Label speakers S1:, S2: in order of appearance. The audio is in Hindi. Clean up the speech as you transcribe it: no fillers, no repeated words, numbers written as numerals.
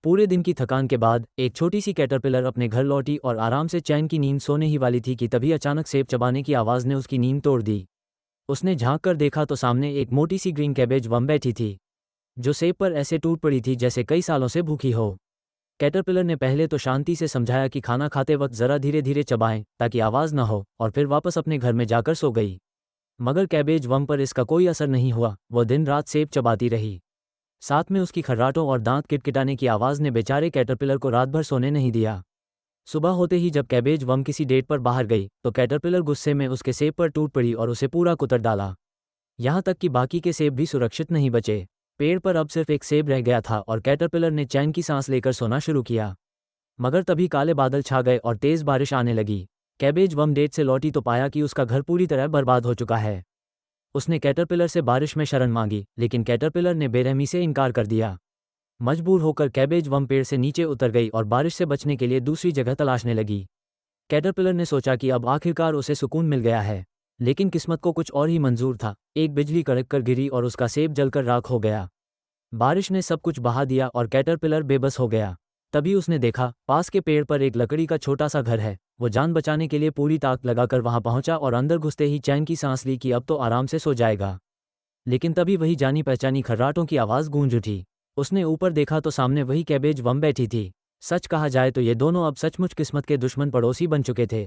S1: पूरे दिन की थकान के बाद एक छोटी सी कैटरपिलर अपने घर लौटी और आराम से चैन की नींद सोने ही वाली थी कि तभी अचानक सेब चबाने की आवाज़ ने उसकी नींद तोड़ दी। उसने झांक कर देखा तो सामने एक मोटी सी ग्रीन कैबेज वर्म बैठी थी, जो सेब पर ऐसे टूट पड़ी थी जैसे कई सालों से भूखी हो। कैटरपिलर ने पहले तो शांति से समझाया कि खाना खाते वक्त ज़रा धीरे धीरे चबाएं ताकि आवाज़ न हो, और फिर वापस अपने घर में जाकर सो गई। मगर कैबेज वर्म पर इसका कोई असर नहीं हुआ। वह दिन रात सेब चबाती रही। साथ में उसकी खर्राटों और दांत किटकिटाने की आवाज़ ने बेचारे कैटरपिलर को रात भर सोने नहीं दिया। सुबह होते ही जब कैबेज वर्म किसी डेट पर बाहर गई तो कैटरपिलर गुस्से में उसके सेब पर टूट पड़ी और उसे पूरा कुतर डाला। यहाँ तक कि बाकी के सेब भी सुरक्षित नहीं बचे। पेड़ पर अब सिर्फ एक सेब रह गया था और कैटरपिलर ने चैन की सांस लेकर सोना शुरू किया। मगर तभी काले बादल छा गए और तेज़ बारिश आने लगी। कैबेज वर्म डेट से लौटी तो पाया कि उसका घर पूरी तरह बर्बाद हो चुका है। उसने कैटरपिलर से बारिश में शरण मांगी, लेकिन कैटरपिलर ने बेरहमी से इनकार कर दिया। मजबूर होकर कैबेज वर्म पेड़ से नीचे उतर गई और बारिश से बचने के लिए दूसरी जगह तलाशने लगी। कैटरपिलर ने सोचा कि अब आखिरकार उसे सुकून मिल गया है, लेकिन किस्मत को कुछ और ही मंजूर था। एक बिजली कड़क कर गिरी और उसका सेब जलकर राख हो गया। बारिश ने सब कुछ बहा दिया और कैटरपिलर बेबस हो गया। तभी उसने देखा, पास के पेड़ पर एक लकड़ी का छोटा सा घर है। वो जान बचाने के लिए पूरी ताकत लगाकर वहां पहुंचा और अंदर घुसते ही चैन की सांस ली कि अब तो आराम से सो जाएगा। लेकिन तभी वही जानी पहचानी खर्राटों की आवाज़ गूंज उठी। उसने ऊपर देखा तो सामने वही कैबेज वर्म बैठी थी। सच कहा जाए तो ये दोनों अब सचमुच किस्मत के दुश्मन पड़ोसी बन चुके थे।